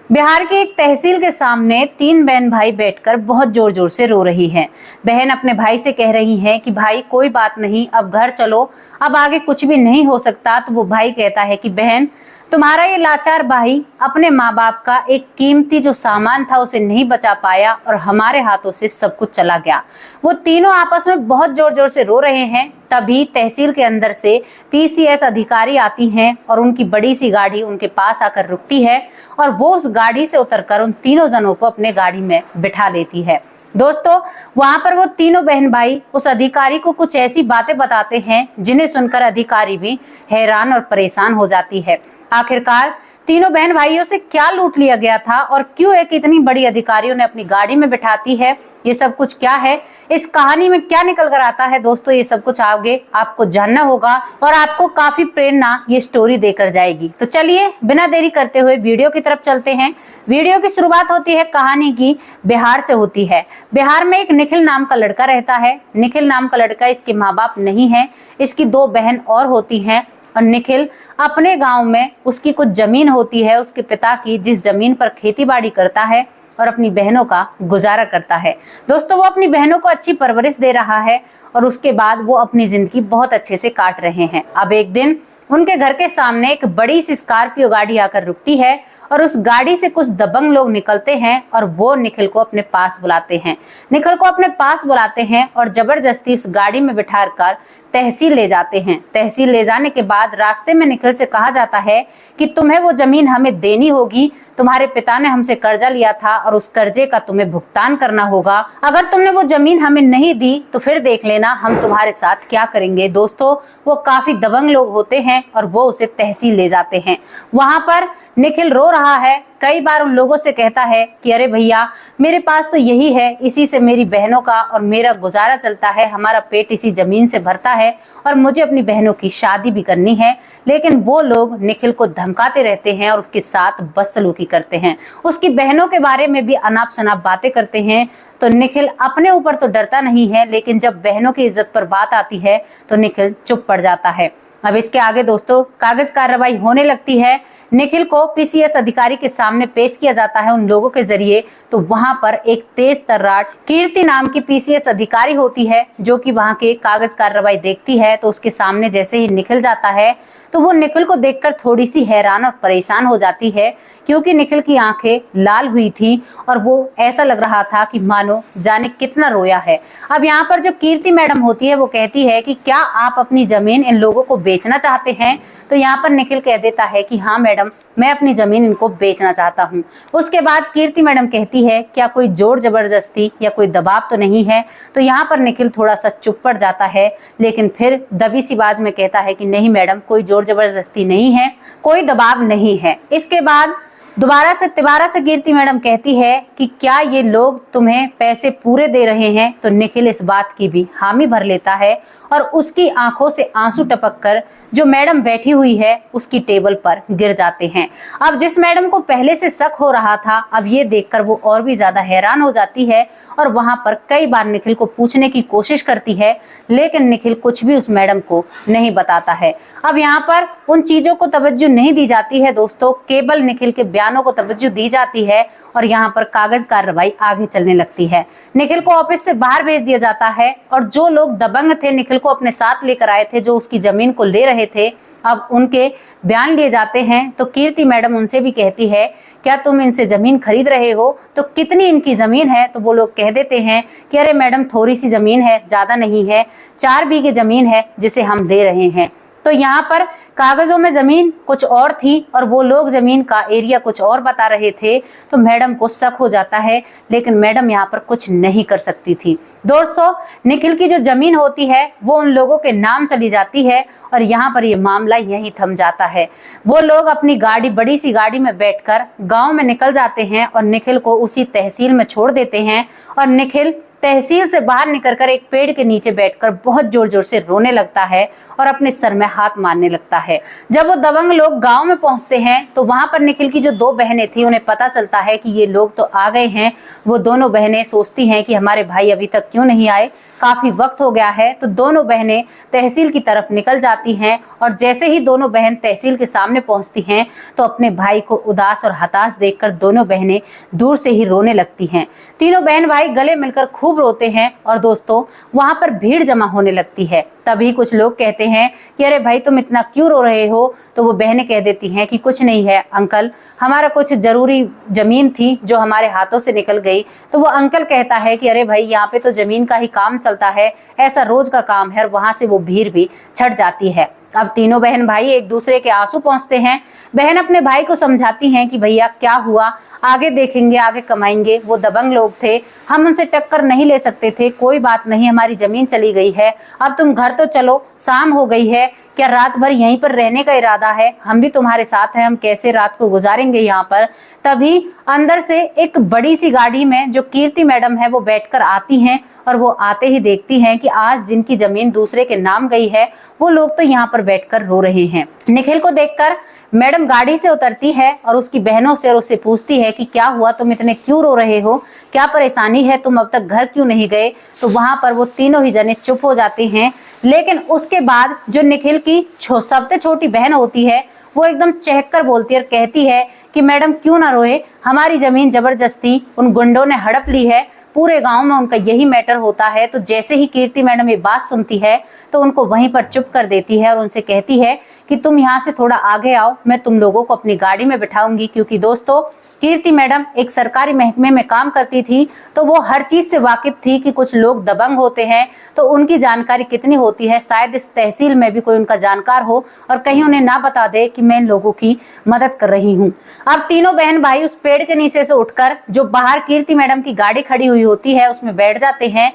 बिहार की एक तहसील के सामने तीन बहन भाई बैठकर बहुत जोर जोर से रो रही हैं। बहन अपने भाई से कह रही हैं कि भाई कोई बात नहीं, अब घर चलो, अब आगे कुछ भी नहीं हो सकता। तो वो भाई कहता है कि बहन, तुम्हारा ये लाचार भाई अपने माँ बाप का एक कीमती जो सामान था उसे नहीं बचा पाया और हमारे हाथों से सब कुछ चला गया। वो तीनों आपस में बहुत जोर जोर से रो रहे हैं। तभी तहसील के अंदर से पीसीएस अधिकारी आती हैं और उनकी बड़ी सी गाड़ी उनके पास आकर रुकती है और वो उस गाड़ी से उतरकर उन तीनों जनों को अपने गाड़ी में बिठा लेती है। दोस्तों, वहां पर वो तीनों बहन भाई उस अधिकारी को कुछ ऐसी बातें बताते हैं जिन्हें सुनकर अधिकारी भी हैरान और परेशान हो जाती है। आखिरकार तीनों बहन भाइयों से क्या लूट लिया गया था और क्यों एक इतनी बड़ी अधिकारी उन्हें अपनी गाड़ी में बिठाती है, ये सब कुछ क्या है, इस कहानी में क्या निकल कर आता है, दोस्तों ये सब कुछ आगे आपको जानना होगा और आपको काफी प्रेरणा ये स्टोरी देकर जाएगी। तो चलिए बिना देरी करते हुए वीडियो की तरफ चलते हैं। वीडियो की शुरुआत होती है कहानी की बिहार से होती है। बिहार में एक निखिल नाम का लड़का रहता है। निखिल नाम का लड़का, इसके माँ बाप नहीं है, इसकी दो बहन और होती हैं और निखिल अपने गांव में उसकी कुछ जमीन होती है उसके पिता की, जिस जमीन पर खेती बाड़ी करता है और अपनी बहनों का गुजारा करता है। दोस्तों, वो अपनी बहनों को अच्छी परवरिश दे रहा है और उसके बाद वो अपनी जिंदगी बहुत अच्छे से काट रहे हैं। अब एक दिन उनके घर के सामने एक बड़ी सी स्कॉर्पियो गाड़ी आकर रुकती है और उस गाड़ी से कुछ दबंग लोग निकलते हैं और वो निखिल को अपने पास बुलाते हैं। निखिल को अपने पास बुलाते हैं और जबरदस्ती उस गाड़ी में बिठाकर तहसील ले जाते हैं। तहसील ले जाने के बाद रास्ते में निखिल से कहा जाता है कि तुम्हें वो जमीन हमें देनी होगी, तुम्हारे पिता ने हमसे कर्जा लिया था और उस कर्जे का तुम्हें भुगतान करना होगा। अगर तुमने वो जमीन हमें नहीं दी तो फिर देख लेना हम तुम्हारे साथ क्या करेंगे। दोस्तों, वो काफी दबंग लोग होते हैं और वो उसे तहसील ले जाते हैं। वहां पर निखिल रो रहा है, कई बार उन लोगों से कहता है कि अरे भैया, मेरे पास तो यही है, इसी से मेरी बहनों का और मेरा गुजारा चलता है, हमारा पेट इसी जमीन से भरता है और मुझे अपनी बहनों की शादी भी करनी है। लेकिन वो लोग निखिल को धमकाते रहते हैं और उसके साथ बदसलूकी करते हैं, उसकी बहनों के बारे में भी अनाप शनाप बातें करते हैं। तो निखिल अपने ऊपर तो डरता नहीं है, लेकिन जब बहनों की इज्जत पर बात आती है तो निखिल चुप पड़ जाता है। अब इसके आगे दोस्तों कागज कार्रवाई होने लगती है। निखिल को पीसीएस अधिकारी के सामने पेश किया जाता है उन लोगों के जरिए। तो वहां पर एक तेज तर्राट कीर्ति नाम की पीसीएस अधिकारी होती है जो कि वहां के कागज कार्रवाई देखती है। तो उसके सामने जैसे ही निखिल जाता है तो वो निखिल को देखकर थोड़ी सी हैरान और परेशान हो जाती है, क्योंकि निखिल की आंखें लाल हुई थी और वो ऐसा लग रहा था कि मानो जाने कितना रोया है। अब यहाँ पर जो कीर्ति मैडम होती है वो कहती है कि क्या आप अपनी जमीन इन लोगों को बेचना चाहते हैं। तो यहाँ पर निखिल कह देता है कि हाँ मैडम, मैं अपनी जमीन इनको बेचना चाहता हूँ। उसके बाद कीर्ति मैडम कहती है क्या कोई जोर जबरदस्ती या कोई दबाव तो नहीं है। तो यहाँ पर निखिल थोड़ा सा चुप पड़ जाता है, लेकिन फिर दबी सी आवाज में कहता है कि नहीं मैडम, कोई जोर जबरदस्ती नहीं है, कोई दबाव नहीं है। इसके बाद दोबारा से तिबारा से कीर्ति मैडम कहती है कि क्या ये लोग तुम्हें पैसे पूरे दे रहे हैं। तो निखिल इस बात की भी हामी भर लेता है और उसकी आंखों से आंसू टपक कर जो मैडम बैठी हुई है उसकी टेबल पर गिर जाते हैं। अब जिस मैडम को पहले से शक हो रहा था, अब ये देखकर वो और भी ज्यादा हैरान हो जाती है और वहां पर कई बार निखिल को पूछने की कोशिश करती है, लेकिन निखिल कुछ भी उस मैडम को नहीं बताता है। अब यहाँ पर उन चीजों को तवज्जो नहीं दी जाती है दोस्तों, केवल निखिल के बयानों को तवज्जो दी जाती है और यहाँ पर कागज कार्रवाई आगे चलने लगती है। निखिल को ऑफिस से बाहर भेज दिया जाता है और जो लोग दबंग थे निखिल को अपने साथ लेकर आए थे, जो उसकी जमीन को ले रहे थे, अब उनके बयान लिए जाते हैं। तो कीर्ति मैडम उनसे भी कहती है क्या तुम इनसे जमीन खरीद रहे हो, तो कितनी इनकी जमीन है। तो वो लोग कह देते हैं कि अरे मैडम, थोड़ी सी जमीन है, ज्यादा नहीं है, 4 बीघे जमीन है जिसे हम दे रहे हैं। तो यहाँ पर कागजों में जमीन कुछ और थी और वो लोग जमीन का एरिया कुछ और बता रहे थे। तो मैडम को शक हो जाता है, लेकिन मैडम यहाँ पर कुछ नहीं कर सकती थी। दोस्तों, निखिल की जो जमीन होती है वो उन लोगों के नाम चली जाती है और यहाँ पर ये मामला यहीं थम जाता है। वो लोग अपनी गाड़ी, बड़ी सी गाड़ी में बैठकर गांव में निकल जाते हैं और निखिल को उसी तहसील में छोड़ देते हैं और निखिल तहसील से बाहर निकलकर एक पेड़ के नीचे बैठकर बहुत जोर जोर से रोने लगता है और अपने सर में हाथ मारने लगता है। जब वो दबंग लोग गांव में पहुंचते हैं तो वहां पर निखिल की जो 2 बहनें थी उन्हें पता चलता है कि ये लोग तो आ गए हैं। वो दोनों बहनें सोचती हैं कि हमारे भाई अभी तक क्यों नहीं आए, काफी वक्त हो गया है, तो दोनों बहनें तहसील की तरफ निकल जाती हैं। और जैसे ही दोनों बहन तहसील के सामने पहुंचती हैं तो अपने भाई को उदास और हताश देखकर दोनों बहनें दूर से ही रोने लगती हैं। तीनों बहन भाई गले मिलकर खूब रोते हैं और दोस्तों वहां पर भीड़ जमा होने लगती है। तभी कुछ लोग कहते हैं कि अरे भाई तुम इतना क्यों रो रहे हो? तो वो बहनें कह देती हैं कि कुछ नहीं है अंकल, हमारा कुछ जरूरी जमीन थी जो हमारे हाथों से निकल गई। तो वो अंकल कहता है कि अरे भाई यहाँ पे तो जमीन का ही काम चलता है, ऐसा रोज का काम है। और वहां से वो भीड़ भी छट जाती है। अब तीनों बहन भाई एक दूसरे के आंसू पहुंचते हैं। बहन अपने भाई को समझाती हैं कि भैया क्या हुआ, आगे देखेंगे, आगे कमाएंगे। वो दबंग लोग थे, हम उनसे टक्कर नहीं ले सकते थे, कोई बात नहीं, हमारी जमीन चली गई है, अब तुम घर तो चलो, शाम हो गई है, क्या रात भर यहीं पर रहने का इरादा है? हम भी तुम्हारे साथ हैं, हम कैसे रात को गुजारेंगे यहाँ पर। तभी अंदर से एक बड़ी सी गाड़ी में जो कीर्ति मैडम है वो बैठकर आती हैं और वो आते ही देखती हैं कि आज जिनकी जमीन दूसरे के नाम गई है वो लोग तो यहाँ पर बैठकर रो रहे हैं। निखिल को देखकर मैडम गाड़ी से उतरती है और उसकी बहनों से और उससे पूछती है कि क्या हुआ, तुम इतने क्यों रो रहे हो, क्या परेशानी है, तुम अब तक घर क्यों नहीं गए? तो वहां पर वो तीनों ही जने चुप हो जाते हैं। लेकिन उसके बाद जो निखिल की सबसे छोटी बहन होती है वो एकदम चहक कर बोलती है और कहती है कि मैडम क्यों ना रोए, हमारी जमीन जबरदस्ती उन गुंडों ने हड़प ली है, पूरे गांव में उनका यही मैटर होता है। तो जैसे ही कीर्ति मैडम ये बात सुनती है तो उनको वहीं पर चुप कर देती है और उनसे कहती है कि तुम यहाँ से थोड़ा आगे आओ, मैं तुम लोगों को अपनी गाड़ी में बिठाऊंगी। क्योंकि दोस्तों कीर्ति मैडम एक सरकारी महकमे में काम करती थी, तो वो हर चीज से वाकिफ थी कि कुछ लोग दबंग होते हैं तो उनकी जानकारी कितनी होती है। शायद इस तहसील में भी कोई उनका जानकार हो और कहीं उन्हें ना बता दे कि मैं इन लोगों की मदद कर रही हूँ। अब तीनों बहन भाई उस पेड़ के नीचे से उठकर जो बाहर कीर्ति मैडम की गाड़ी खड़ी हुई होती है उसमें बैठ जाते हैं।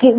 कि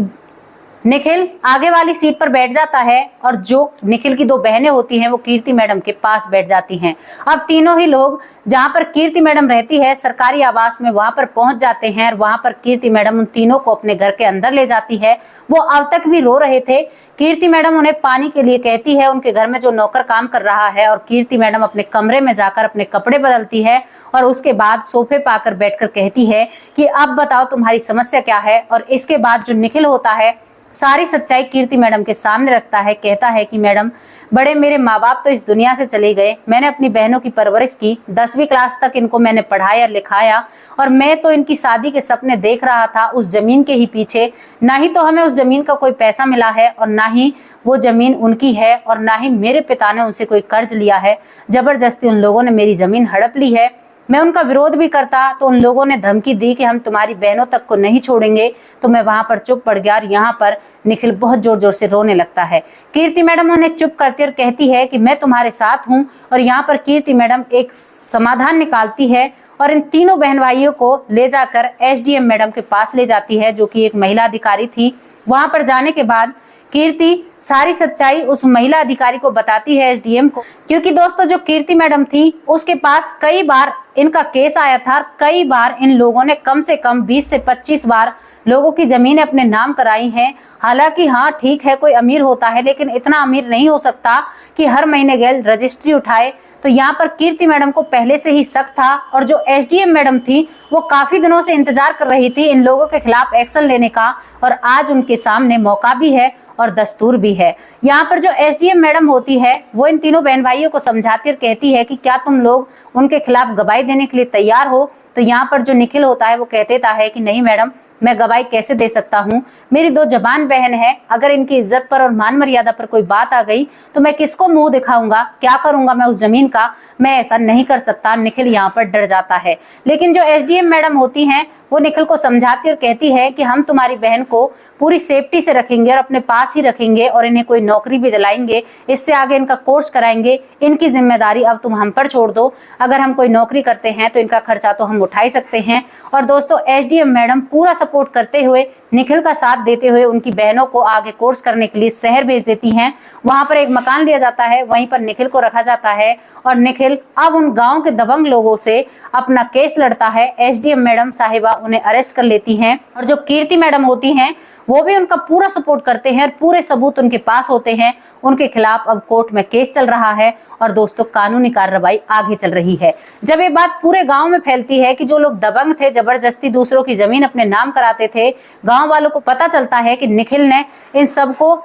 निखिल आगे वाली सीट पर बैठ जाता है और जो निखिल की दो बहनें होती हैं वो कीर्ति मैडम के पास बैठ जाती हैं। अब तीनों ही लोग जहां पर कीर्ति मैडम रहती है सरकारी आवास में वहां पर पहुंच जाते हैं और वहां पर कीर्ति मैडम उन तीनों को अपने घर के अंदर ले जाती है। वो अब तक भी रो रहे थे। कीर्ति मैडम उन्हें पानी के लिए कहती है, उनके घर में जो नौकर काम कर रहा है, और कीर्ति मैडम अपने कमरे में जाकर अपने कपड़े बदलती है और उसके बाद सोफे पाकर बैठकर कहती है कि अब बताओ तुम्हारी समस्या क्या है। और इसके बाद जो निखिल होता है सारी सच्चाई कीर्ति मैडम के सामने रखता है। कहता है कि मैडम बड़े मेरे माँ बाप तो इस दुनिया से चले गए, मैंने अपनी बहनों की परवरिश की, 10वीं क्लास तक इनको मैंने पढ़ाया लिखाया और मैं तो इनकी शादी के सपने देख रहा था उस जमीन के ही पीछे। ना ही तो हमें उस जमीन का कोई पैसा मिला है और ना ही वो जमीन उनकी है और ना ही मेरे पिता ने उनसे कोई कर्ज लिया है। जबरदस्ती उन लोगों ने मेरी जमीन हड़प ली है। मैं उनका विरोध भी करता तो उन लोगों ने धमकी दी कि हम तुम्हारी बहनों तक को नहीं छोड़ेंगे। तो मैं वहां पर चुप पड़ गया और यहाँ पर निखिल बहुत जोर जोर से रोने लगता है। कीर्ति मैडम उन्हें चुप करती और कहती है कि मैं तुम्हारे साथ हूँ। और यहाँ पर कीर्ति मैडम एक समाधान निकालती है और इन तीनों बहन भाइयों को ले जाकर एसडीएम मैडम के पास ले जाती है, जो कि एक महिला अधिकारी थी। वहां पर जाने के बाद कीर्ति सारी सच्चाई उस महिला अधिकारी को बताती है, एसडीएम को। क्योंकि दोस्तों जो कीर्ति मैडम थी उसके पास कई बार इनका केस आया था, कई बार इन लोगों ने कम से कम 20 से 25 बार लोगों की जमीनें अपने नाम कराई हैं। हालांकि हाँ ठीक है, कोई अमीर होता है लेकिन इतना अमीर नहीं हो सकता कि हर महीने गए रजिस्ट्री उठाए। तो यहाँ पर कीर्ति मैडम को पहले से ही शक था और जो एसडीएम मैडम थी वो काफी दिनों से इंतजार कर रही थी इन लोगों के खिलाफ एक्शन लेने का, और आज उनके सामने मौका भी है और दस्तूर भी है। यहाँ पर जो एसडीएम मैडम होती है वो इन तीनों बहन भाइयों को समझाती और कहती है कि क्या तुम लोग उनके खिलाफ गवाही देने के लिए तैयार हो? तो यहाँ पर जो निखिल होता है वो कह देता है कि नहीं मैडम, मैं गवाही कैसे दे सकता हूँ, मेरी दो जवान बहन है, अगर इनकी इज्जत पर और मान मर्यादा पर कोई बात आ गई तो मैं किसको मुंह दिखाऊंगा, क्या करूंगा मैं उस जमीन का, मैं ऐसा नहीं कर सकता। निखिल यहाँ पर डर जाता है। लेकिन जो एसडीएम मैडम होती हैं वो निखिल को समझाती और कहती है कि हम तुम्हारी बहन को पूरी सेफ्टी से रखेंगे और अपने पास ही रखेंगे और इन्हें कोई नौकरी भी दिलाएंगे, इससे आगे इनका कोर्स कराएंगे, इनकी जिम्मेदारी अब तुम हम पर छोड़ दो। अगर हम कोई नौकरी करते हैं तो इनका खर्चा तो हम उठा ही सकते हैं। और दोस्तों एसडीएम मैडम पूरा सपोर्ट करते हुए, निखिल का साथ देते हुए उनकी बहनों को आगे कोर्स करने के लिए शहर भेज देती हैं। वहां पर एक मकान लिया जाता है, वहीं पर निखिल को रखा जाता है और निखिल अब उन गांव के दबंग लोगों से अपना केस लड़ता है। एसडीएम मैडम साहिबा उन्हें अरेस्ट कर लेती हैं और जो कीर्ति मैडम होती हैं वो भी उनका पूरा सपोर्ट करते हैं और पूरे सबूत उनके पास होते हैं। उनके खिलाफ अब कोर्ट में केस चल रहा है और दोस्तों कानूनी कार्रवाई आगे चल रही है। जब ये बात पूरे गांव में फैलती है कि जो लोग दबंग थे, जबरदस्ती दूसरों की जमीन अपने नाम कराते थे, गांव गांव वालों को पता चलता है कि निखिल ने इन सबको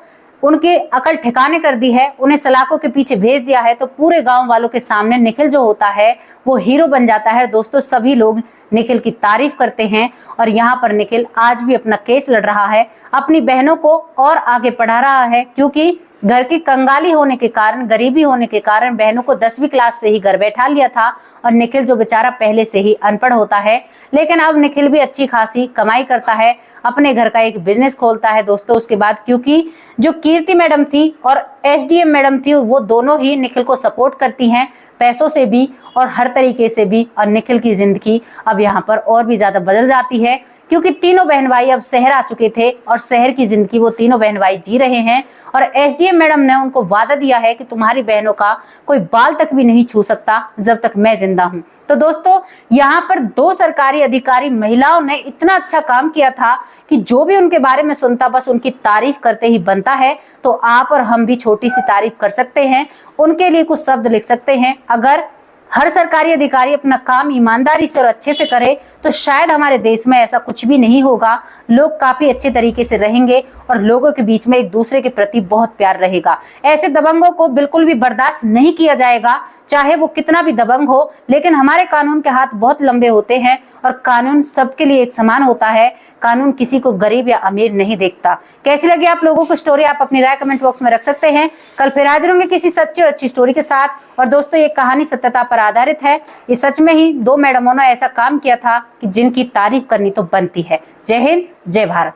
उनके अकल ठिकाने कर दी है, उन्हें सलाखों के पीछे भेज दिया है, तो पूरे गांव वालों के सामने निखिल जो होता है वो हीरो बन जाता है। दोस्तों सभी लोग निखिल की तारीफ करते हैं और यहाँ पर निखिल आज भी अपना केस लड़ रहा है, अपनी बहनों को और आगे बढ़ा रहा है, क्योंकि घर की कंगाली होने के कारण, गरीबी होने के कारण बहनों को 10वीं क्लास से ही घर बैठा लिया था और निखिल जो बेचारा पहले से ही अनपढ़ होता है, लेकिन अब निखिल भी अच्छी खासी कमाई करता है, अपने घर का एक बिजनेस खोलता है दोस्तों उसके बाद, क्योंकि जो कीर्ति मैडम थी और एसडीएम मैडम थी वो दोनों ही निखिल को सपोर्ट करती हैं, पैसों से भी और हर तरीके से भी। और निखिल की जिंदगी अब यहाँ पर और भी ज्यादा बदल जाती है, क्योंकि तीनों बहन भाई अब शहर आ चुके थे और शहर की जिंदगी वो तीनों बहन भाई जी रहे हैं। और एसडीएम मैडम ने उनको वादा दिया है कि तुम्हारी बहनों का कोई बाल तक भी नहीं छू सकता जब तक मैं जिंदा हूं। तो दोस्तों यहाँ पर 2 सरकारी अधिकारी महिलाओं ने इतना अच्छा काम किया था कि जो भी उनके बारे में सुनता बस उनकी तारीफ करते ही बनता है। तो आप और हम भी छोटी सी तारीफ कर सकते हैं, उनके लिए कुछ शब्द लिख सकते हैं। अगर हर सरकारी अधिकारी अपना काम ईमानदारी से और अच्छे से करे तो शायद हमारे देश में ऐसा कुछ भी नहीं होगा, लोग काफी अच्छे तरीके से रहेंगे और लोगों के बीच में एक दूसरे के प्रति बहुत प्यार रहेगा। ऐसे दबंगों को बिल्कुल भी बर्दाश्त नहीं किया जाएगा, चाहे वो कितना भी दबंग हो। लेकिन हमारे कानून के हाथ बहुत लंबे होते हैं और कानून सबके लिए एक समान होता है, कानून किसी को गरीब या अमीर नहीं देखता। कैसी लगी आप लोगों को स्टोरी, आप अपनी राय कमेंट बॉक्स में रख सकते हैं। कल फिर हाजिर होंगे किसी सच्ची और अच्छी स्टोरी के साथ। और दोस्तों ये कहानी सत्यता पर आधारित है, ये सच में ही 2 मैडमों ने ऐसा काम किया था कि जिनकी तारीफ करनी तो बनती है। जय हिंद, जय भारत।